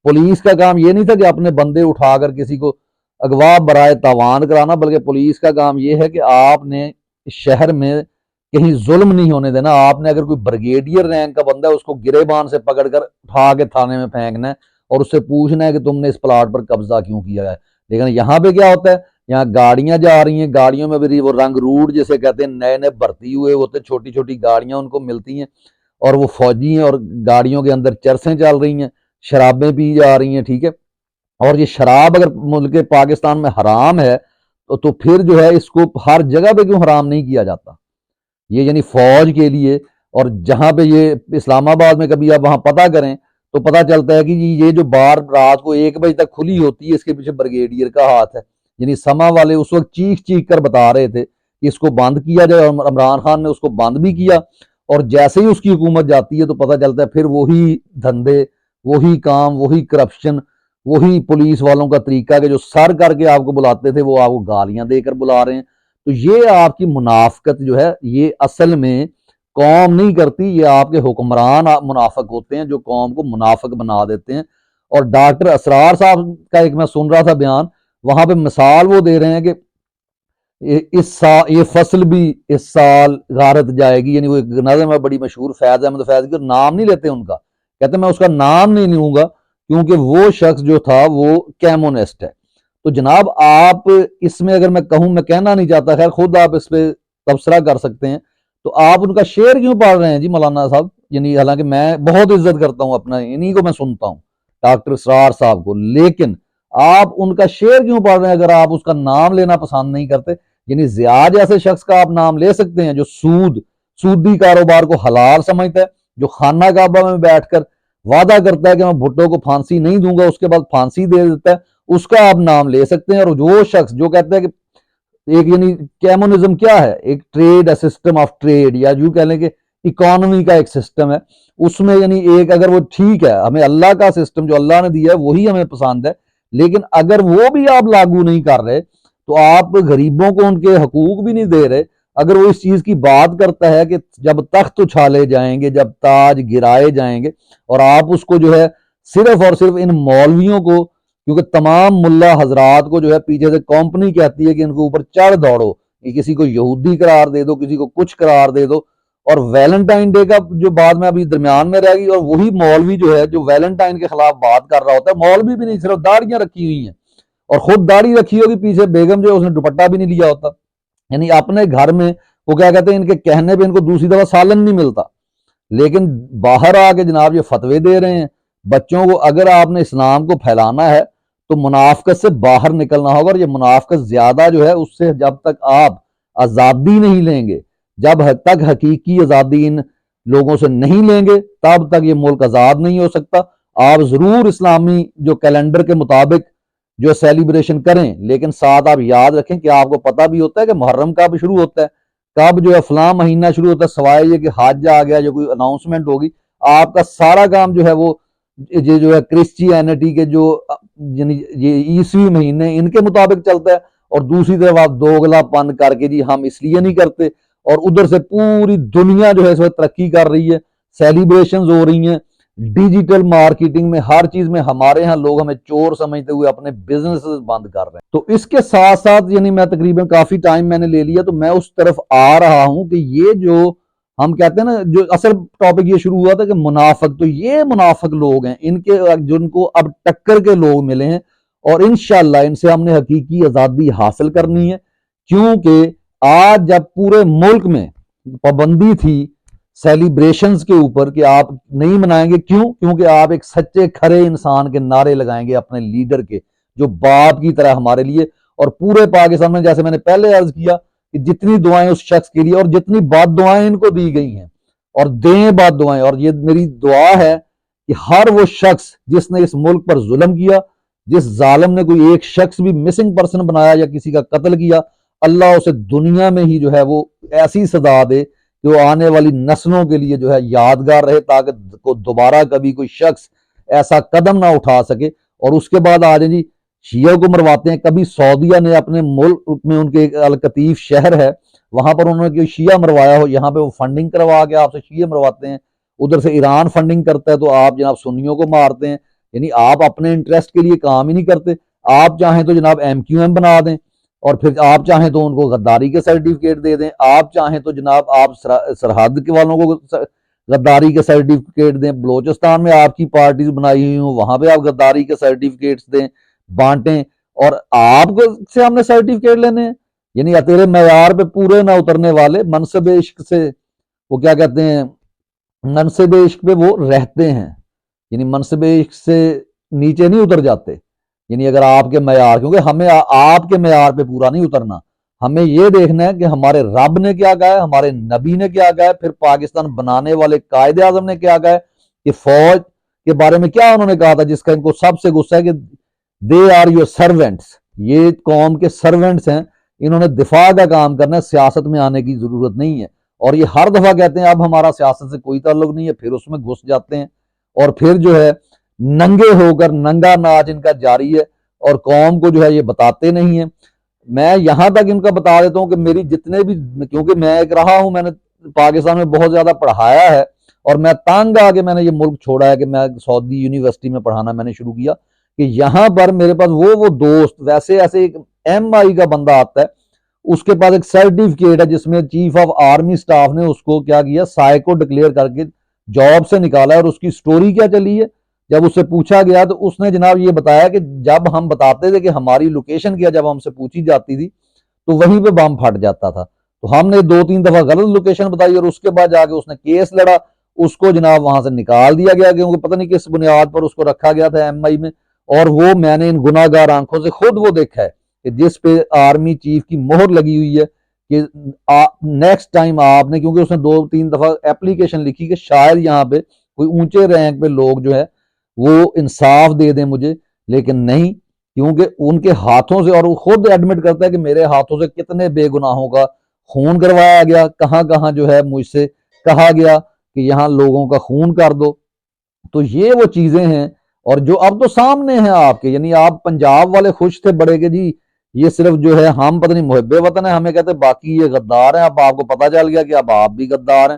پولیس کا کام یہ نہیں تھا کہ اپنے بندے اٹھا کر کسی کو اغوا برائے تاوان کرانا، بلکہ پولیس کا کام یہ ہے کہ آپ نے شہر میں کہیں ظلم نہیں ہونے دینا. آپ نے اگر کوئی بریگیڈیئر رینک کا بندہ ہے اس کو گریبان سے پکڑ کر اٹھا کے تھانے میں پھینکنا ہے اور اس سے پوچھنا ہے کہ تم نے اس پلاٹ پر قبضہ کیوں کیا ہے. لیکن یہاں پہ کیا ہوتا ہے، یہاں گاڑیاں جا رہی ہیں، گاڑیوں میں بھی وہ رنگ روٹ جسے کہتے ہیں، نئے نئے بھرتی ہوئے ہوتے، چھوٹی چھوٹی گاڑیاں ان کو ملتی ہیں، اور وہ فوجی ہیں، اور گاڑیوں کے اندر چرسیں چل رہی ہیں، شرابیں پی جا رہی ہیں. ٹھیک ہے، اور یہ شراب اگر ملک پاکستان میں حرام ہے تو پھر جو ہے اس کو ہر جگہ پہ کیوں حرام نہیں کیا جاتا؟ یہ یعنی فوج کے لیے اور جہاں پہ یہ اسلام آباد میں کبھی آپ وہاں پتہ کریں تو پتہ چلتا ہے کہ جی یہ جو بار رات کو 1 بجے تک کھلی ہوتی ہے، اس کے پیچھے بریگیڈیئر کا ہاتھ ہے۔ یعنی سما والے اس وقت چیخ چیخ کر بتا رہے تھے کہ اس کو بند کیا جائے، اور عمران خان نے اس کو بند بھی کیا، اور جیسے ہی اس کی حکومت جاتی ہے تو پتہ چلتا ہے پھر وہی دھندے، وہی کام، وہی کرپشن، وہی پولیس والوں کا طریقہ کہ جو سر کر کے آپ کو بلاتے تھے وہ آپ کو گالیاں دے کر بلا رہے ہیں۔ تو یہ آپ کی منافقت جو ہے یہ اصل میں قوم نہیں کرتی، یہ آپ کے حکمران منافق ہوتے ہیں جو قوم کو منافق بنا دیتے ہیں۔ اور ڈاکٹر اسرار صاحب کا ایک میں سن رہا تھا بیان، وہاں پہ مثال وہ دے رہے ہیں کہ اس سال یہ فصل بھی اس سال غارت جائے گی، یعنی وہ ایک نظم ہے بڑی مشہور فیض احمد فیض کی، نام نہیں لیتے ان کا، کہتے ہیں میں اس کا نام نہیں لوں گا کیونکہ وہ شخص جو تھا وہ کیمونسٹ ہے۔ تو جناب آپ اس میں اگر میں کہوں، میں کہنا نہیں چاہتا، خیر خود آپ اس پہ تبصرہ کر سکتے ہیں، تو آپ ان کا شعر کیوں پڑھ رہے ہیں جی مولانا صاحب؟ یعنی حالانکہ میں بہت عزت کرتا ہوں اپنا، انہی کو میں سنتا ہوں ڈاکٹر اسرار صاحب کو، لیکن آپ ان کا شعر کیوں پڑھ رہے ہیں اگر آپ اس کا نام لینا پسند نہیں کرتے؟ یعنی ضیاء جیسے شخص کا آپ نام لے سکتے ہیں جو سودی کاروبار کو حلال سمجھتا ہے، جو خانہ کعبہ میں بیٹھ کر وعدہ کرتا ہے کہ میں بھٹو کو پھانسی نہیں دوں گا، اس کے بعد پھانسی دے دیتا ہے، اس کا آپ نام لے سکتے ہیں۔ اور وہ شخص جو کہتا ہے کہ ایک یعنی کیمونزم کیا ہے؟ ایک ٹریڈ، سسٹم آف ٹریڈ، یا یوں کہہ لیں کہ اکانومی کا ایک سسٹم ہے، اس میں یعنی ایک اگر وہ ٹھیک ہے، ہمیں اللہ کا سسٹم جو اللہ نے دیا ہے وہی ہمیں پسند ہے، لیکن اگر وہ بھی آپ لاگو نہیں کر رہے تو آپ غریبوں کو ان کے حقوق بھی نہیں دے رہے۔ اگر وہ اس چیز کی بات کرتا ہے کہ جب تخت اچھالے جائیں گے، جب تاج گرائے جائیں گے، اور آپ اس کو جو ہے صرف اور صرف ان مولویوں کو، کیونکہ تمام ملا حضرات کو جو ہے پیچھے سے کمپنی کہتی ہے کہ ان کے اوپر چڑھ دوڑو، کہ کسی کو یہودی قرار دے دو، کسی کو کچھ قرار دے دو، اور ویلنٹائن ڈے کا جو بعد میں ابھی درمیان میں رہ گئی، اور وہی مولوی جو ہے جو ویلنٹائن کے خلاف بات کر رہا ہوتا ہے، مولوی بھی نہیں، صرف داڑیاں رکھی ہوئی ہیں، اور خود داڑھی رکھی ہوگی، پیچھے بیگم جو ہے اس نے دوپٹہ بھی نہیں لیا ہوتا، یعنی اپنے گھر میں وہ کیا کہتے ہیں، ان کے کہنے پہ ان کو دوسری دفعہ سالن نہیں ملتا، لیکن باہر آ کے جناب یہ فتوے دے رہے ہیں بچوں کو۔ اگر آپ نے اسلام کو پھیلانا ہے تو منافقت سے باہر نکلنا ہوگا، اور یہ منافقت زیادہ جو ہے اس سے جب تک آپ آزادی نہیں لیں گے، جب تک حقیقی آزادی ان لوگوں سے نہیں لیں گے، تب تک یہ ملک آزاد نہیں ہو سکتا۔ آپ ضرور اسلامی جو کیلنڈر کے مطابق جو سیلیبریشن کریں، لیکن ساتھ آپ یاد رکھیں کہ آپ کو پتہ بھی ہوتا ہے کہ محرم کب شروع ہوتا ہے، کب جو ہے فلاں مہینہ شروع ہوتا ہے، سوائے یہ کہ حج آ گیا جو کوئی اناؤنسمنٹ ہوگی، آپ کا سارا کام جو ہے وہ یہ جو ہے کرسچینٹی کے جو یعنی یہ عیسوی مہینے ان کے مطابق چلتا ہے، اور دوسری طرف آپ دوگلا پن کر کے جی ہم اس لیے نہیں کرتے، اور ادھر سے پوری دنیا جو ہے اس وقت ترقی کر رہی ہے، سیلیبریشنز ہو رہی ہیں، ڈیجیٹل مارکیٹنگ میں ہر چیز میں ہمارے ہاں لوگ ہمیں چور سمجھتے ہوئے اپنے بزنس بند کر رہے ہیں۔ تو اس کے ساتھ ساتھ یعنی میں تقریباً کافی ٹائم میں نے لے لیا، تو میں اس طرف آ رہا ہوں کہ یہ جو ہم کہتے ہیں نا، جو اصل ٹاپک یہ شروع ہوا تھا کہ منافق، تو یہ منافق لوگ ہیں، ان کے جن کو اب ٹکر کے لوگ ملے ہیں، اور انشاءاللہ ان سے ہم نے حقیقی آزادی حاصل کرنی ہے، کیونکہ آج جب پورے ملک میں پابندی تھی سیلیبریشنز کے اوپر کہ آپ نہیں منائیں گے، کیونکہ آپ ایک سچے کھرے انسان کے نعرے لگائیں گے اپنے لیڈر کے، جو باپ کی طرح ہمارے لیے، اور پورے پاکستان میں جیسے میں نے پہلے عرض کیا کہ جتنی دعائیں اس شخص کے لیے اور جتنی بد دعائیں ان کو دی گئی ہیں، اور دیں بد دعائیں، اور یہ میری دعا ہے کہ ہر وہ شخص جس نے اس ملک پر ظلم کیا، جس ظالم نے کوئی ایک شخص بھی مسنگ پرسن بنایا یا کسی کا قتل کیا، اللہ اسے دنیا میں ہی جو ہے وہ ایسی سزا دے کہ وہ آنے والی نسلوں کے لیے جو ہے یادگار رہے، تاکہ دوبارہ کبھی کوئی شخص ایسا قدم نہ اٹھا سکے۔ اور اس کے بعد آ جائیں جی شیعہ کو مرواتے ہیں، کبھی سعودیہ نے اپنے ملک میں ان کے القطیف شہر ہے وہاں پر انہوں نے کوئی شیعہ مروایا ہو، یہاں پہ وہ فنڈنگ کروا کے آپ سے شیعہ مرواتے ہیں، ادھر سے ایران فنڈنگ کرتا ہے تو آپ جناب سنیوں کو مارتے ہیں، یعنی آپ اپنے انٹرسٹ کے لیے کام ہی نہیں کرتے۔ آپ چاہیں تو جناب MQM بنا دیں، اور پھر آپ چاہیں تو ان کو غداری کے سرٹیفکیٹ دے دیں، آپ چاہیں تو جناب آپ سرحد کے والوں کو غداری کے سرٹیفکیٹ دیں، بلوچستان میں آپ کی پارٹیز بنائی ہوئی ہوں وہاں پہ آپ غداری کے سرٹیفکیٹس دیں، بانٹیں، اور آپ کو سے ہم نے سرٹیفکیٹ لینے ہیں؟ یعنی تیرے معیار پہ پورے نہ اترنے والے منصب عشق سے، وہ کیا کہتے ہیں، منصب عشق پہ وہ رہتے ہیں، یعنی منصب عشق سے نیچے نہیں اتر جاتے، یعنی اگر آپ کے معیار، کیونکہ ہمیں آپ کے معیار پہ پورا نہیں اترنا، ہمیں یہ دیکھنا ہے کہ ہمارے رب نے کیا کہا ہے، ہمارے نبی نے کیا کہا ہے، پھر پاکستان بنانے والے قائد اعظم نے کیا کہا ہے، کہ فوج کے بارے میں کیا انہوں نے کہا تھا، جس کا ان کو سب سے غصہ ہے کہ دے آر یور سرونٹس، یہ قوم کے سرونٹس ہیں، انہوں نے دفاع کا کام کرنا ہے، سیاست میں آنے کی ضرورت نہیں ہے۔ اور یہ ہر دفعہ کہتے ہیں اب ہمارا سیاست سے کوئی تعلق نہیں ہے، پھر اس میں گھس جاتے ہیں، اور پھر جو ہے ننگے ہو کر ننگا ناچ ان کا جاری ہے، اور قوم کو جو ہے یہ بتاتے نہیں ہیں۔ میں یہاں تک ان کا بتا دیتا ہوں کہ میری جتنے بھی، کیونکہ میں ایک رہا ہوں، میں نے پاکستان میں بہت زیادہ پڑھایا ہے، اور میں تنگ آ کے میں نے یہ ملک چھوڑا ہے کہ میں سعودی یونیورسٹی میں پڑھانا میں نے شروع کیا، کہ یہاں پر میرے پاس وہ دوست، ویسے ایسے ایک ایم آئی کا بندہ آتا ہے، اس کے پاس ایک سرٹیفکیٹ ہے جس میں چیف آف آرمی سٹاف نے اس کو کیا کیا، سائیکو ڈکلیئر کر کے جاب سے نکالا ہے، اور اس کی سٹوری کیا چلی ہے، جب اس سے پوچھا گیا تو اس نے جناب یہ بتایا کہ جب ہم بتاتے تھے کہ ہماری لوکیشن کیا، جب ہم سے پوچھی جاتی تھی تو وہیں پہ بم پھٹ جاتا تھا، تو ہم نے 2-3 دفعہ غلط لوکیشن بتائی، اور اس کے بعد جا کے اس نے کیس لڑا، اس کو جناب وہاں سے نکال دیا گیا، کیونکہ پتہ نہیں کس بنیاد پر اس کو رکھا گیا تھا ایم آئی میں۔ اور وہ میں نے ان گناہ گار آنکھوں سے خود وہ دیکھا ہے کہ جس پہ آرمی چیف کی مہر لگی ہوئی ہے کہ نیکسٹ ٹائم آپ نے، کیونکہ اس نے 2-3 دفعہ اپلیکیشن لکھی کہ شاید یہاں پہ کوئی اونچے رینک پہ لوگ جو ہے وہ انصاف دے دیں مجھے، لیکن نہیں، کیونکہ ان کے ہاتھوں سے، اور وہ خود ایڈمٹ کرتا ہے کہ میرے ہاتھوں سے کتنے بے گناہوں کا خون کروایا گیا، کہاں کہاں جو ہے مجھ سے کہا گیا کہ یہاں لوگوں کا خون کر دو۔ تو یہ وہ چیزیں ہیں، اور جو اب تو سامنے ہیں آپ کے، یعنی آپ پنجاب والے خوش تھے بڑے کہ جی یہ صرف جو ہے ہم پتہ نہیں محب وطن ہیں، ہمیں کہتے باقی یہ غدار ہیں، اب آپ کو پتہ چل گیا کہ اب آپ بھی غدار ہیں،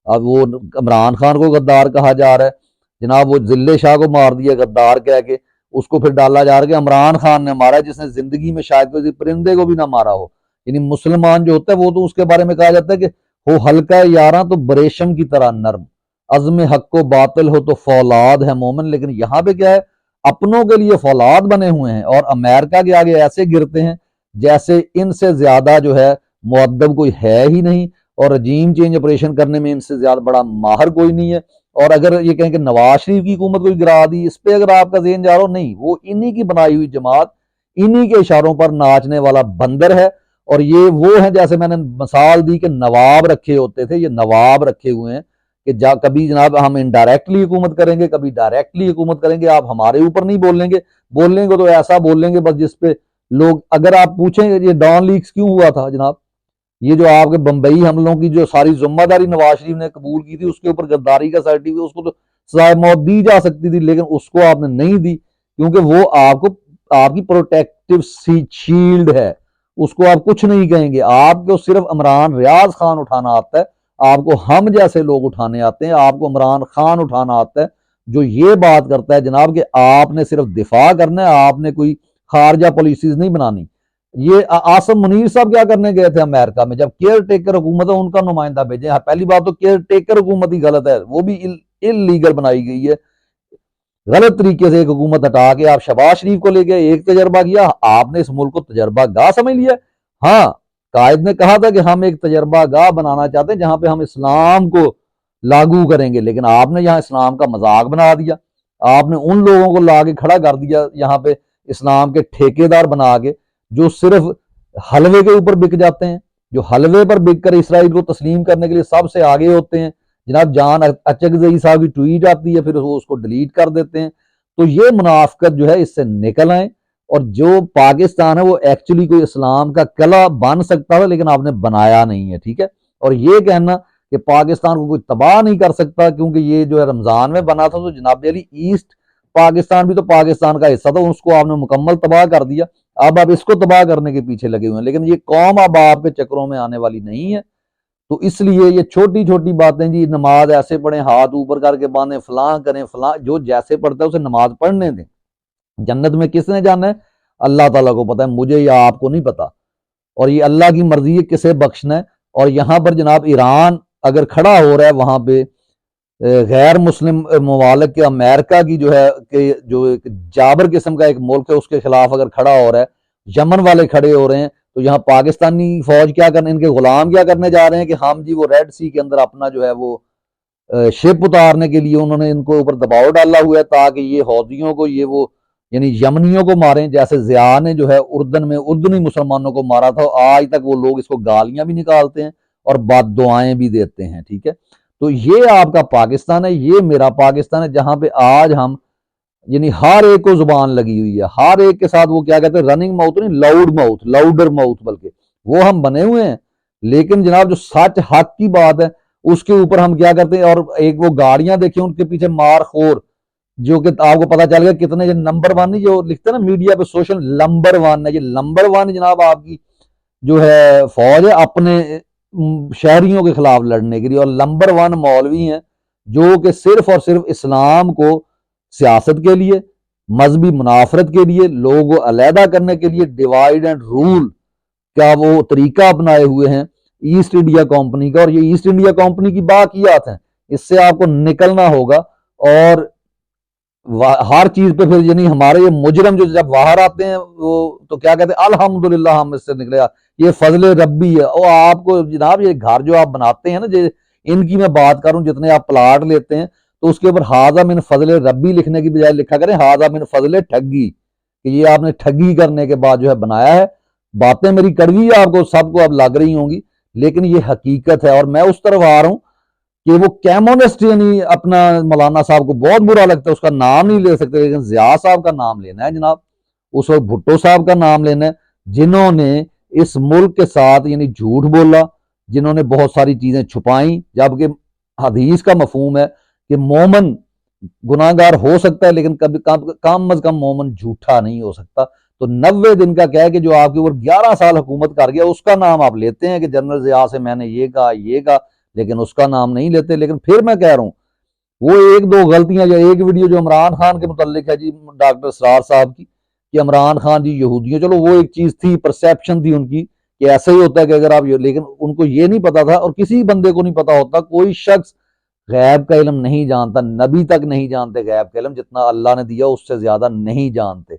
اب وہ عمران خان کو غدار کہا جا رہا ہے، جناب وہ ذلے شاہ کو مار دیا غدار کہہ کے، اس کو پھر ڈالا جا رہا ہے کہ عمران خان نے مارا ہے، جس نے زندگی میں شاید کسی پرندے کو بھی نہ مارا ہو، یعنی مسلمان جو ہوتا ہے وہ تو اس کے بارے میں کہا جاتا ہے کہ وہ ہلکا یاراں تو بریشم کی طرح نرم، عزم حق و باطل ہو تو فولاد ہے مومن، لیکن یہاں پہ کیا ہے، اپنوں کے لیے فولاد بنے ہوئے ہیں، اور امریکہ کے آگے ایسے گرتے ہیں جیسے ان سے زیادہ جو ہے مؤدب کوئی ہے ہی نہیں، اور رجیم چینج آپریشن کرنے میں ان سے زیادہ بڑا ماہر کوئی نہیں ہے۔ اور اگر یہ کہیں کہ نواز شریف کی حکومت کوئی گرا دی، اس پہ اگر آپ کا ذہن جا رہا ہو، نہیں، وہ انہی کی بنائی ہوئی جماعت، انہی کے اشاروں پر ناچنے والا بندر ہے، اور یہ وہ ہیں جیسے میں نے مثال دی کہ نواب رکھے ہوتے تھے، یہ نواب رکھے ہوئے ہیں کہ کبھی جناب ہم انڈائریکٹلی حکومت کریں گے، کبھی ڈائریکٹلی حکومت کریں گے، آپ ہمارے اوپر نہیں بولیں گے تو ایسا بولیں گے بس جس پہ لوگ، اگر آپ پوچھیں یہ ڈان لیکس کیوں ہوا تھا جناب، یہ جو آپ کے بمبئی حملوں کی جو ساری ذمہ داری نواز شریف نے قبول کی تھی، اس کے اوپر غداری کا سرٹیفکیٹ، اس کو تو سزائے موت دی جا سکتی تھی، لیکن اس کو آپ نے نہیں دی، کیونکہ وہ آپ کی پروٹیکٹیو شیلڈ ہے، اس کو آپ کچھ نہیں کہیں گے، آپ کو صرف عمران ریاض خان اٹھانا آتا ہے، آپ کو ہم جیسے لوگ اٹھانے آتے ہیں، آپ کو عمران خان اٹھانا آتا ہے، جو یہ بات کرتا ہے جناب کہ آپ نے صرف دفاع کرنا ہے، آپ نے کوئی خارجہ پالیسیز نہیں بنانی۔ یہ آصم منیر صاحب کیا کرنے گئے تھے امریکہ میں، جب کیئر ٹیکر حکومت ہے ان کا نمائندہ بھیجیں، پہلی بات تو کیئر ٹیکر حکومت ہی غلط ہے، وہ بھی انلیگل بنائی گئی ہے، غلط طریقے سے ایک حکومت ہٹا کے آپ شہباز شریف کو لے گئے، ایک تجربہ کیا، آپ نے اس ملک کو تجربہ گاہ سمجھ لیا۔ ہاں، قائد نے کہا تھا کہ ہم ایک تجربہ گاہ بنانا چاہتے ہیں جہاں پہ ہم اسلام کو لاگو کریں گے، لیکن آپ نے یہاں اسلام کا مذاق بنا دیا، آپ نے ان لوگوں کو لا کے کھڑا کر دیا یہاں پہ اسلام کے ٹھیکیدار بنا کے، جو صرف حلوے کے اوپر بک جاتے ہیں، جو حلوے پر بک کر اسرائیل کو تسلیم کرنے کے لیے سب سے آگے ہوتے ہیں، جناب جان اچکزئی صاحب کی ٹویٹ آتی ہے، پھر وہ اس کو ڈیلیٹ کر دیتے ہیں۔ تو یہ منافقت جو ہے اس سے نکل آئیں، اور جو پاکستان ہے وہ ایکچولی کوئی اسلام کا قلعہ بن سکتا ہے، لیکن آپ نے بنایا نہیں ہے، ٹھیک ہے۔ اور یہ کہنا کہ پاکستان کو کوئی تباہ نہیں کر سکتا کیونکہ یہ جو ہے رمضان میں بنا تھا، تو جناب علی ایسٹ پاکستان بھی تو پاکستان کا حصہ تھا، اس کو آپ نے مکمل تباہ کر دیا، اب آپ اس کو تباہ کرنے کے پیچھے لگے ہوئے ہیں، لیکن یہ قوم اب آپ کے چکروں میں آنے والی نہیں ہے۔ تو اس لیے یہ چھوٹی چھوٹی باتیں، جی نماز ایسے پڑھیں، ہاتھ اوپر کر کے باندھیں، فلاں کریں، فلاں، جو جیسے پڑھتا ہے اسے نماز پڑھنے دیں، جنت میں کس نے جانا ہے، اللہ تعالیٰ کو پتہ ہے، مجھے یا آپ کو نہیں پتا، اور یہ اللہ کی مرضی ہے کسے بخشنا ہے۔ اور یہاں پر جناب ایران اگر کھڑا ہو رہا ہے وہاں پہ غیر مسلم ممالک کے، امریکہ کی جو ہے کہ جو ایک جابر قسم کا ایک ملک ہے، اس کے خلاف اگر کھڑا ہو رہا ہے، یمن والے کھڑے ہو رہے ہیں، تو یہاں پاکستانی فوج کیا کرنے، ان کے غلام کیا کرنے جا رہے ہیں کہ ہم جی وہ ریڈ سی کے اندر اپنا جو ہے وہ شپ اتارنے کے لیے انہوں نے ان کو اوپر دباؤ ڈالا ہوا ہے تاکہ یہ حوثیوں کو یہ وہ یعنی یمنیوں کو ماریں، جیسے ضیاء نے جو ہے اردن میں اردنی مسلمانوں کو مارا تھا، آج تک وہ لوگ اس کو گالیاں بھی نکالتے ہیں اور بد دعائیں بھی دیتے ہیں، ٹھیک ہے۔ تو یہ آپ کا پاکستان ہے، یہ میرا پاکستان ہے، جہاں پہ آج ہم یعنی ہر ایک کو زبان لگی ہوئی ہے، ہر ایک کے ساتھ وہ کیا کہتے ہیں، رننگ ماؤتھ نہیں، لاؤڈ ماؤتھ، لاؤڈر ماؤتھ بلکہ، وہ ہم بنے ہوئے ہیں۔ لیکن جناب جو سچ حق کی بات ہے اس کے اوپر ہم کیا کرتے ہیں، اور ایک وہ گاڑیاں دیکھیں ان کے پیچھے مار خور، جو کہ آپ کو پتا چل گیا کتنے، یہ نمبر ون نہیں جو لکھتے ہیں نا میڈیا پہ سوشل، نمبر ون ہے، یہ نمبر ون جناب آپ کی جو ہے فوج ہے اپنے شہریوں کے خلاف لڑنے کے لیے، اور نمبر ون مولوی ہیں جو کہ صرف اور صرف اسلام کو سیاست کے لیے، مذہبی منافرت کے لیے، لوگوں کو علیحدہ کرنے کے لیے ڈیوائیڈ اینڈ رول کا وہ طریقہ اپنائے ہوئے ہیں ایسٹ انڈیا کمپنی کا، اور یہ ایسٹ انڈیا کمپنی کی باقیات ہیں، اس سے آپ کو نکلنا ہوگا۔ اور ہر چیز پہ پھر یعنی ہمارے یہ مجرم جو جب باہر آتے ہیں وہ تو کیا کہتے ہیں، الحمدللہ ہم اس سے نکلے، یہ فضل ربی ہے۔ اور آپ کو جناب یہ گھر جو آپ بناتے ہیں نا، ان کی میں بات کروں، جتنے آپ پلاٹ لیتے ہیں تو اس کے اوپر ھذا من فضل ربی لکھنے کی بجائے لکھا کریں ھذا من فضل ٹھگی، کہ یہ آپ نے ٹھگی کرنے کے بعد جو ہے بنایا ہے۔ باتیں میری کڑوی آپ کو سب کو اب لگ رہی ہوں گی، لیکن یہ حقیقت ہے۔ اور میں اس طرف آ رہا ہوں کہ وہ کیمونسٹ یعنی اپنا مولانا صاحب کو بہت برا لگتا ہے، اس کا نام نہیں لے سکتے، لیکن ضیاء صاحب کا نام لینا ہے جناب، اس وقت بھٹو صاحب کا نام لینا ہے، جنہوں نے اس ملک کے ساتھ یعنی جھوٹ بولا، جنہوں نے بہت ساری چیزیں چھپائیں، جبکہ حدیث کا مفہوم ہے کہ مومن گناہ گار ہو سکتا ہے لیکن کبھی کم از کم مومن جھوٹا نہیں ہو سکتا۔ تو 90 دن کا کیا ہے کہ جو آپ کے اوپر 11 سال حکومت کر گیا، اس کا نام آپ لیتے ہیں کہ جنرل ضیاء سے میں نے یہ کہا، لیکن اس کا نام نہیں لیتے۔ لیکن پھر میں کہہ رہا ہوں وہ ایک دو غلطیاں، یا ایک ویڈیو جو عمران خان کے متعلق ہے جی ڈاکٹر اسرار صاحب کی، کہ عمران خان جی یہودیوں، چلو وہ ایک چیز تھی، پرسیپشن تھی ان کی کہ ایسا ہی ہوتا ہے کہ اگر آپ، لیکن ان کو یہ نہیں پتا تھا، اور کسی بندے کو نہیں پتا ہوتا، کوئی شخص غیب کا علم نہیں جانتا، نبی تک نہیں جانتے غیب کا علم، جتنا اللہ نے دیا اس سے زیادہ نہیں جانتے۔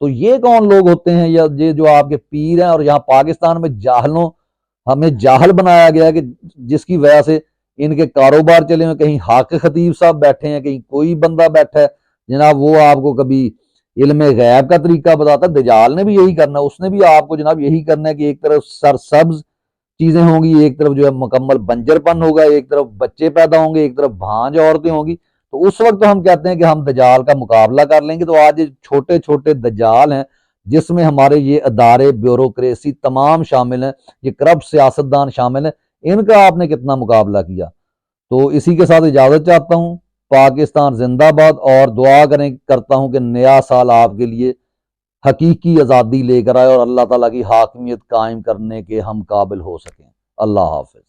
تو یہ کون لوگ ہوتے ہیں، یا یہ جو آپ کے پیر ہیں، اور یہاں پاکستان میں ہمیں جاہل بنایا گیا ہے کہ جس کی وجہ سے ان کے کاروبار چلے ہوئے، کہیں حق خطیب صاحب بیٹھے ہیں، کہیں کوئی بندہ بیٹھا ہے جناب، وہ آپ کو کبھی علم غیب کا طریقہ بتاتا ہے۔ دجال نے بھی یہی کرنا ہے، اس نے بھی آپ کو جناب یہی کرنا ہے کہ ایک طرف سرسبز چیزیں ہوں گی، ایک طرف جو ہے مکمل بنجر پن ہوگا، ایک طرف بچے پیدا ہوں گے، ایک طرف بھانج عورتیں ہوں گی۔ تو اس وقت ہم کہتے ہیں کہ ہم دجال کا مقابلہ کر لیں گے۔ تو آج یہ چھوٹے چھوٹے دجال ہیں جس میں ہمارے یہ ادارے، بیوروکریسی تمام شامل ہیں، یہ کرپٹ سیاستدان شامل ہیں، ان کا آپ نے کتنا مقابلہ کیا؟ تو اسی کے ساتھ اجازت چاہتا ہوں۔ پاکستان زندہ باد، اور دعا کرتا ہوں کہ نیا سال آپ کے لیے حقیقی آزادی لے کر آئے، اور اللہ تعالیٰ کی حاکمیت قائم کرنے کے ہم قابل ہو سکیں۔ اللہ حافظ۔